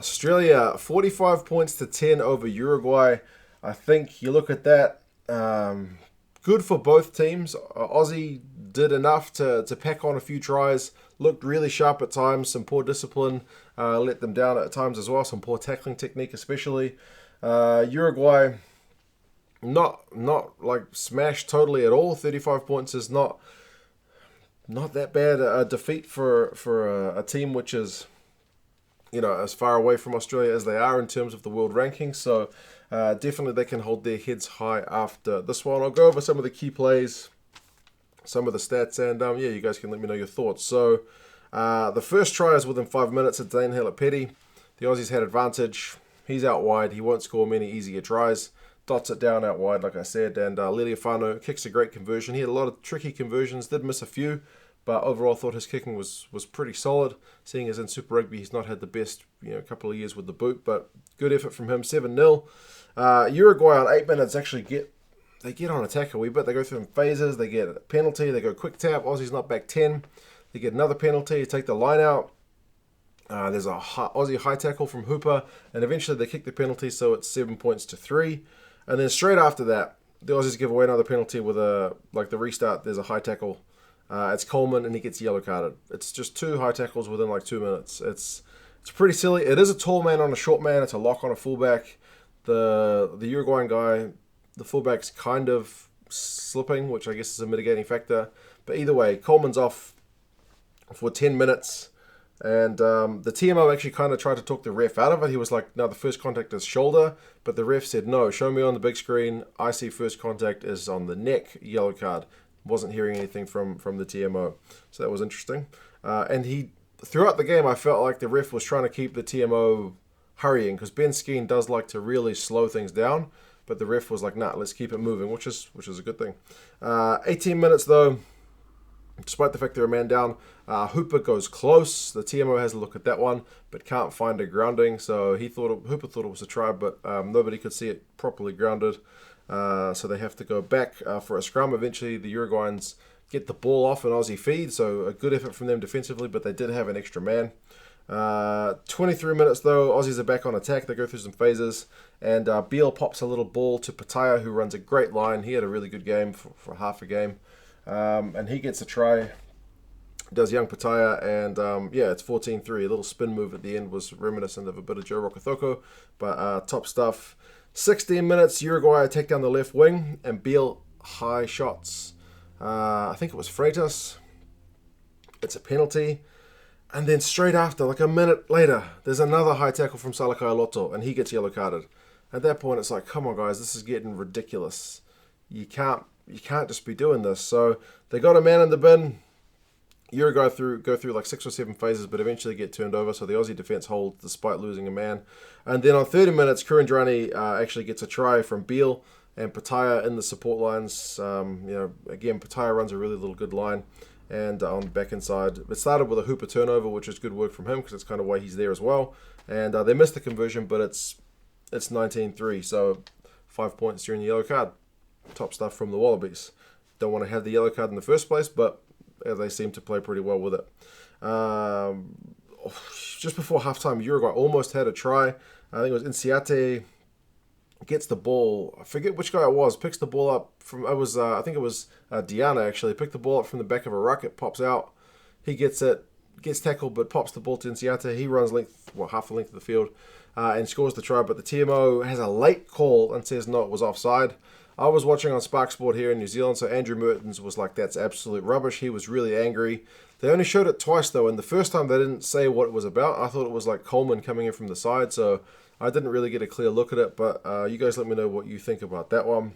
Australia, 45 points to 10 over Uruguay. I think you look at that, good for both teams. Aussie did enough to pack on a few tries, looked really sharp at times, some poor discipline let them down at times as well, some poor tackling technique especially. Uruguay, not like smashed totally at all. 35 points is not that bad a defeat for a team which is as far away from Australia as they are in terms of the world rankings. So definitely they can hold their heads high after this one. I'll go over some of the key plays, some of the stats, and you guys can let me know your thoughts. So the first try is within 5 minutes at Dane Petty. The Aussies had advantage. He's out wide. He won't score many easier tries. Dots it down out wide, like I said, and Liliafano kicks a great conversion. He had a lot of tricky conversions, did miss a few, but overall thought his kicking was pretty solid. Seeing as in Super Rugby he's not had the best couple of years with the boot, but good effort from him. 7-0. Uruguay on 8 minutes actually get on attack a wee bit. They go through in phases. They get a penalty. They go quick tap. Aussies not back 10. They get another penalty. Take the line out. There's a Aussie high tackle from Hooper, and eventually they kick the penalty, so it's 7 points to 3. And then straight after that, the Aussies give away another penalty with the restart. There's a high tackle. It's Coleman, and he gets yellow carded. It's just two high tackles within like 2 minutes. It's pretty silly. It is a tall man on a short man. It's a lock on a fullback. The Uruguayan guy, the fullback's kind of slipping, which I guess is a mitigating factor. But either way, Coleman's off for 10 minutes. And the TMO actually kind of tried to talk the ref out of it. He was like, no, the first contact is shoulder. But the ref said, no, show me on the big screen. I see first contact is on the neck, yellow card. Wasn't hearing anything from the TMO. So that was interesting. And throughout the game, I felt like the ref was trying to keep the TMO hurrying, because Ben Skeen does like to really slow things down. But the ref was like, nah, let's keep it moving, which is a good thing. 18 minutes, though. Despite the fact they're a man down, Hooper goes close. The TMO has a look at that one, but can't find a grounding. So Hooper thought it was a try, but nobody could see it properly grounded. So they have to go back for a scrum. Eventually, the Uruguayans get the ball off an Aussie feed. So a good effort from them defensively, but they did have an extra man. 23 minutes, though. Aussies are back on attack. They go through some phases. And Beale pops a little ball to Pataya, who runs a great line. He had a really good game for half a game. And he gets a try, does young Pataya, and it's 14-3. A little spin move at the end was reminiscent of a bit of Joe Rokocoko, but top stuff. 16 minutes, Uruguay take down the left wing, and Beale high shots. I think it was Freitas. It's a penalty. And then straight after, like a minute later, there's another high tackle from Salakai Loto, and he gets yellow carded. At that point, it's like, come on, guys, this is getting ridiculous. You can't just be doing this. So they got a man in the bin. Uruguay go through like 6 or 7 phases, but eventually get turned over. So the Aussie defense holds despite losing a man. And then on 30 minutes, Kurandrani actually gets a try from Beale and Pataya in the support lines. Again, Pataya runs a really little good line. And on the back inside, it started with a Hooper turnover, which is good work from him because it's kind of why he's there as well. And they missed the conversion, but it's 19-3. So 5 points during the yellow card. Top stuff from the Wallabies. Don't want to have the yellow card in the first place, but they seem to play pretty well with it. Just before halftime, Uruguay almost had a try. I think it was Inciate gets the ball. I forget which guy it was. Picks the ball up from. I think it was Diana actually. Picked the ball up from the back of a ruck. It pops out. He gets it. Gets tackled, but pops the ball to Inciate. He runs half the length of the field, and scores the try. But the TMO has a late call and says no, it was offside. I was watching on Spark Sport here in New Zealand, so Andrew Mertens was like, that's absolute rubbish. He was really angry. They only showed it twice, though, and the first time they didn't say what it was about. I thought it was like Coleman coming in from the side, so I didn't really get a clear look at it, but you guys let me know what you think about that one.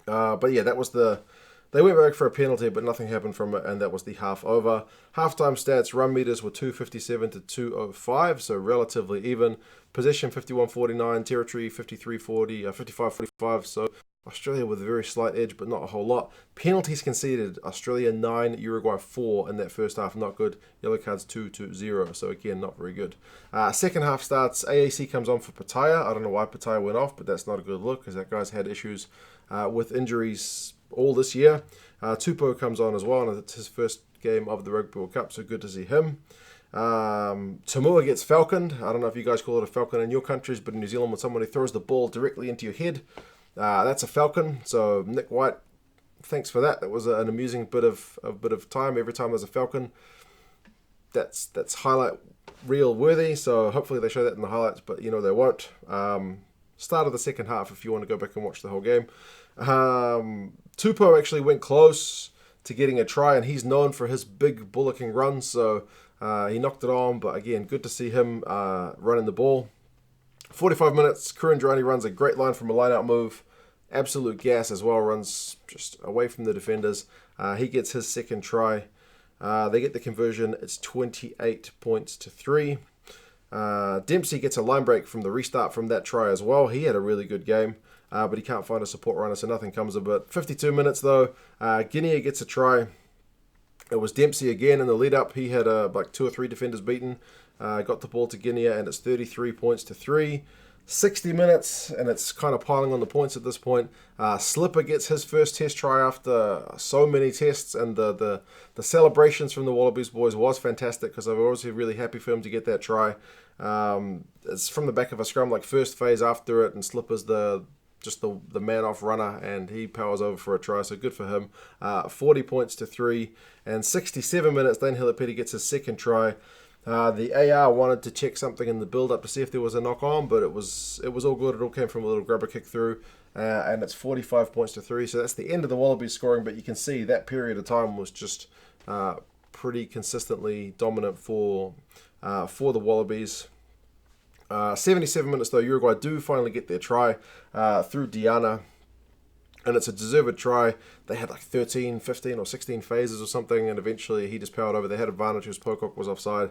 That was they went back for a penalty, but nothing happened from it, and that was the half over. Halftime stats, run meters were 257 to 205, so relatively even. Possession 51-49, territory 53-40, 55-45, so Australia with a very slight edge, but not a whole lot. Penalties conceded, Australia 9, Uruguay 4 in that first half, not good. Yellow cards 2-0, so again, not very good. Second half starts, AAC comes on for Pataya. I don't know why Pataya went off, but that's not a good look, because that guy's had issues with injuries all this year. Tupou comes on as well, and it's his first game of the Rugby World Cup, so good to see him. Tamua gets falconed. I don't know if you guys call it a falcon in your countries, but in New Zealand, when somebody throws the ball directly into your head, that's a falcon. So Nick White, thanks for that. That was an amusing bit of time. Every time there's a falcon, that's highlight reel worthy. So hopefully they show that in the highlights, but they won't. Start of the second half if you want to go back and watch the whole game. Tupou actually went close to getting a try, and he's known for his big bullocking runs, so he knocked it on. But again, good to see him running the ball. 45 minutes, Kurandrani runs a great line from a line-out move. Absolute gas as well, runs just away from the defenders. He gets his second try. They get the conversion. It's 28 points to 3. Dempsey gets a line break from the restart from that try as well. He had a really good game, but he can't find a support runner, so nothing comes of it. 52 minutes though, Guinea gets a try. It was Dempsey again in the lead up. He had like 2 or 3 defenders beaten. Got the ball to Guinea, and it's 33 points to 3. 60 minutes, and it's kind of piling on the points at this point. Slipper gets his first test try after so many tests, and the celebrations from the Wallabies boys was fantastic because I was really happy for him to get that try. It's from the back of a scrum, like first phase after it, and Slipper's the man-off runner, and he powers over for a try, so good for him. 40 points to 3, and 67 minutes, Dane Hilipeti gets his second try. The AR wanted to check something in the build-up to see if there was a knock-on, but it was all good. It all came from a little grubber kick through, and it's 45 points to 3. So that's the end of the Wallabies scoring, but you can see that period of time was just pretty consistently dominant for the Wallabies. 77 minutes though, Uruguay do finally get their try through Diana, and it's a deserved try. They had like 13, 15 or 16 phases or something, and eventually he just powered over. They had advantage because Pocock was offside.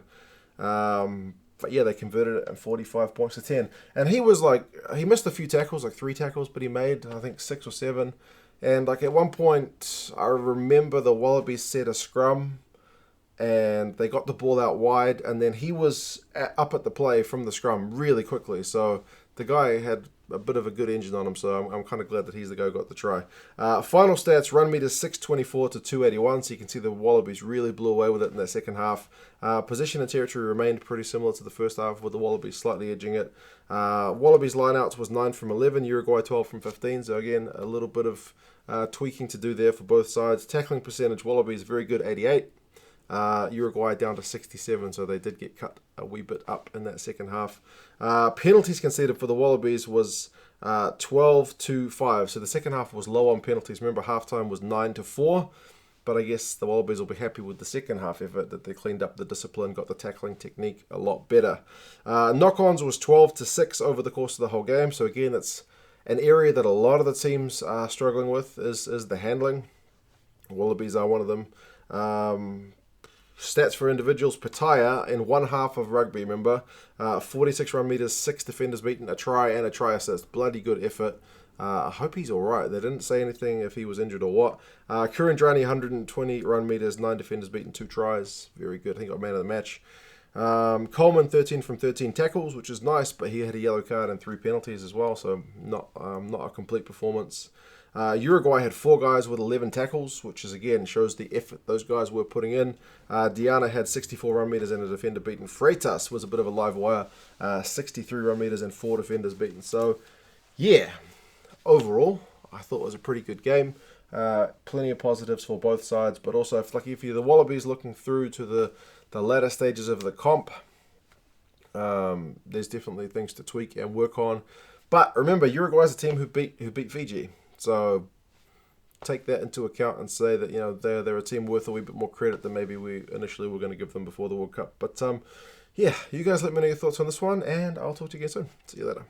But yeah, they converted it, and 45 points to 10. And he missed a few tackles, like 3 tackles, but he made, I think, 6 or 7. And like at one point, I remember the Wallabies set a scrum, and they got the ball out wide, and then he was up at the play from the scrum really quickly. So the guy had a bit of a good engine on him, so I'm kind of glad that he's the guy who got the try. Final stats, run meters 624 to 281, so you can see the Wallabies really blew away with it in that second half. Position and territory remained pretty similar to the first half, with the Wallabies slightly edging it. Wallabies lineouts was 9 from 11, Uruguay 12 from 15, so again, a little bit of tweaking to do there for both sides. Tackling percentage, Wallabies very good, 88. Uruguay down to 67, so they did get cut a wee bit up in that second half. Penalties conceded for the Wallabies was 12 to 5, so the second half was low on penalties. Remember, halftime was 9 to 4, but I guess the Wallabies will be happy with the second half effort, that they cleaned up the discipline, got the tackling technique a lot better. Knock-ons was 12 to 6 over the course of the whole game, so again, it's an area that a lot of the teams are struggling with is the handling. Wallabies are one of them. Stats for individuals, Pataya in one half of rugby, remember, 46 run meters, 6 defenders beaten, a try and a try assist. Bloody good effort. I hope he's alright. They didn't say anything if he was injured or what. Kurandrani, 120 run meters, 9 defenders beaten, 2 tries. Very good. I think got man of the match. Coleman, 13 from 13 tackles, which is nice, but he had a yellow card and 3 penalties as well, so not a complete performance. Uruguay had 4 guys with 11 tackles, which is again shows the effort those guys were putting in. Diana had 64 run meters and a defender beaten. Freitas was a bit of a live wire, 63 run meters and 4 defenders beaten. So, yeah, overall, I thought it was a pretty good game. Plenty of positives for both sides, but also if you're the Wallabies looking through to the latter stages of the comp, there's definitely things to tweak and work on. But remember, Uruguay's a team who beat Fiji. So take that into account and say that they're a team worth a wee bit more credit than maybe we initially were going to give them before the World Cup. But yeah, you guys let me know your thoughts on this one, and I'll talk to you again soon. See you later.